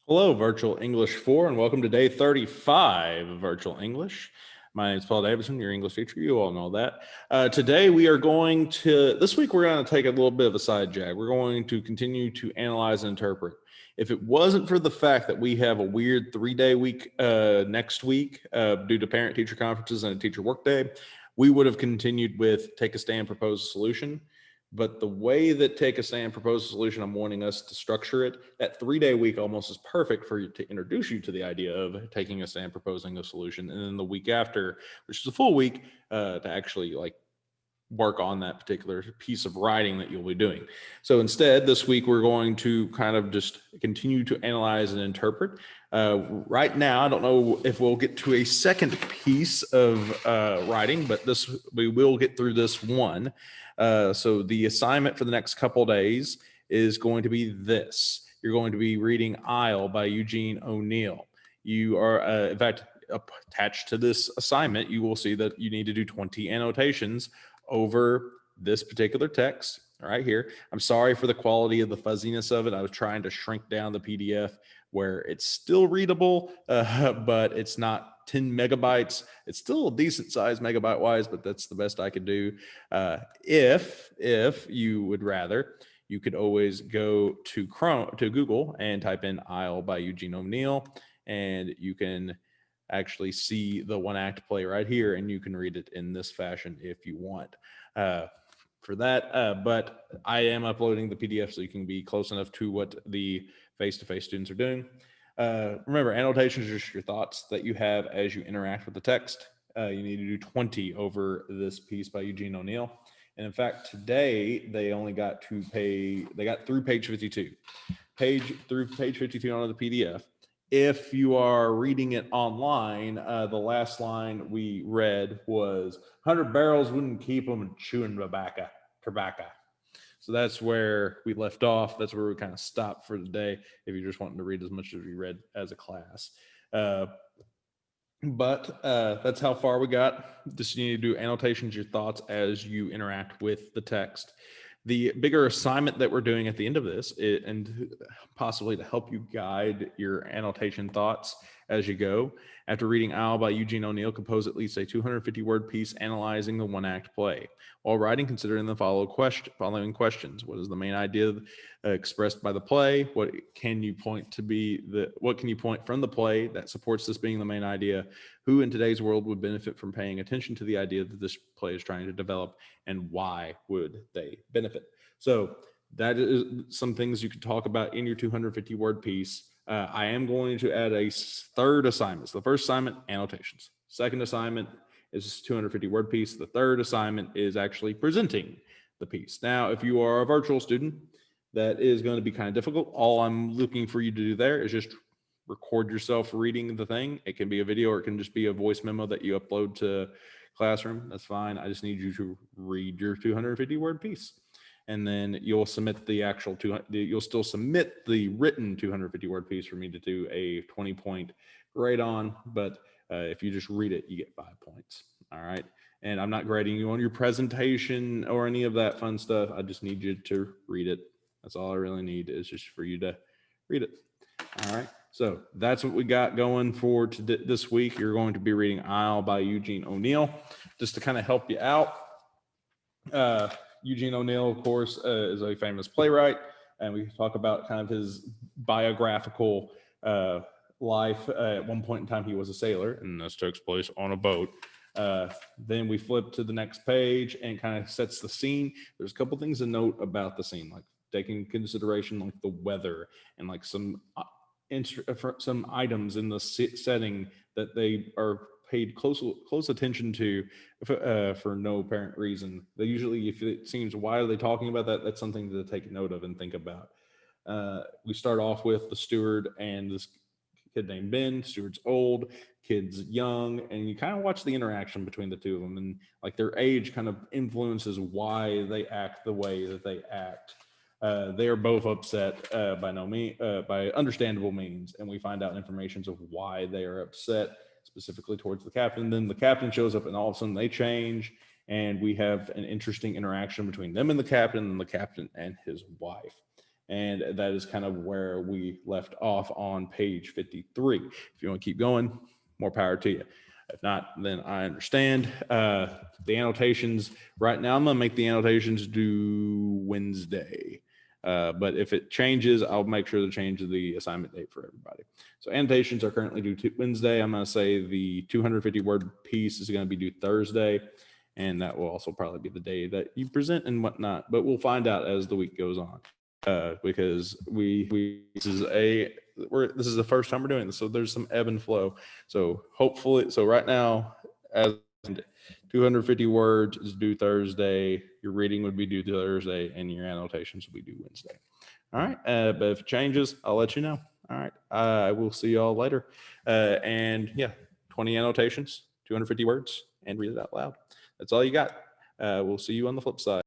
Hello, Virtual English 4, and welcome to day 35 of Virtual English. My name is Paul Davidson, your English teacher. You all know that. Today we are this week we're going to take a little bit of a side jag. We're going to continue to analyze and interpret. If it wasn't for the fact that we have a weird 3-day week next week due to parent-teacher conferences and a teacher workday, we would have continued with Take a Stand, Propose a Solution. But the way that Take a Stand, Propose a Solution, I'm wanting us to structure it, that 3-day week almost is perfect for you to introduce you to the idea of taking a stand, proposing a solution. And then the week after, which is a full week, to actually work on that particular piece of writing that you'll be doing. So instead, this week, we're going to kind of just continue to analyze and interpret. Right now, I don't know if we'll get to a second piece of writing, but we will get through this one. So the assignment for the next couple of days is going to be this. You're going to be reading Isle by Eugene O'Neill. You are, in fact, attached to this assignment, you will see that you need to do 20 annotations over this particular text right here. I'm sorry for the quality of the fuzziness of it. I was trying to shrink down the PDF where it's still readable, but it's not 10 megabytes. It's still a decent size megabyte wise, but that's the best I could do. If you would rather, you could always go to Google and type in Isle by Eugene O'Neill, and you can actually see the one-act play right here, and you can read it in this fashion if you want for that. But I am uploading the PDF so you can be close enough to what the face-to-face students are doing. Remember, annotations are just your thoughts that you have as you interact with the text. You need to do 20 over this piece by Eugene O'Neill. And in fact, today they only got through page 52. Through page 52 on the PDF. If you are reading it online, the last line we read was 100 barrels wouldn't keep them chewing tobacco. So that's where we left off. That's where we kind of stopped for the day if you're just wanting to read as much as we read as a class. But that's how far we got. Just need to do annotations, your thoughts as you interact with the text. The bigger assignment that we're doing at the end of this, and possibly to help you guide your annotation thoughts as you go, after reading Isle by Eugene O'Neill, compose at least a 250-word piece analyzing the one-act play. While writing, considering the following questions. What is the main idea expressed by the play? What can you point from the play that supports this being the main idea? Who in today's world would benefit from paying attention to the idea that this play is trying to develop, and why would they benefit? So that is some things you could talk about in your 250-word piece. I am going to add a third assignment. So the first assignment, annotations. Second assignment is 250-word piece. The third assignment is actually presenting the piece. Now, if you are a virtual student, that is going to be kind of difficult. All I'm looking for you to do there is just record yourself reading the thing. It can be a video or it can just be a voice memo that you upload to Classroom. That's fine. I just need you to read your 250-word piece. And then you'll submit you'll still submit the written 250-word piece for me to do a 20-point grade on. But if you just read it, you get 5 points. All right. And I'm not grading you on your presentation or any of that fun stuff. I just need you to read it. That's all I really need, is just for you to read it. All right. So that's what we got going for this week. You're going to be reading Isle by Eugene O'Neill. Just to kind of help you out. Eugene O'Neill, of course, is a famous playwright, and we talk about kind of his biographical life. At one point in time, he was a sailor, and this takes place on a boat. Then we flip to the next page and kind of sets the scene. There's a couple things to note about the scene, like taking into consideration like the weather and like some items in the setting that they are paid close attention to for no apparent reason. They usually, if it seems, why are they talking about that? That's something to take note of and think about. We start off with the steward and this kid named Ben. Steward's old, kid's young, and you kind of watch the interaction between the two of them, and like their age kind of influences why they act the way that they act. They are both upset by understandable means, and we find out information of why they are upset, specifically towards the captain. Then the captain shows up, and all of a sudden they change, and we have an interesting interaction between them and the captain and his wife. And that is kind of where we left off on page 53. If you want to keep going, more power to you. If not, then I understand. The annotations, right now I'm going to make the annotations due Wednesday. But if it changes, I'll make sure to change the assignment date for everybody. So annotations are currently due Wednesday. I'm going to say the 250 word piece is going to be due Thursday. And that will also probably be the day that you present and whatnot. But we'll find out as the week goes on. Because this is the first time we're doing this, so there's some ebb and flow. So hopefully, so right now, as 250 words is due Thursday, your reading would be due Thursday, and your annotations will be due Wednesday. All right, but if it changes, I'll let you know. All right, I will see y'all later. And yeah, 20 annotations, 250 words, and read it out loud. That's all you got. We'll see you on the flip side.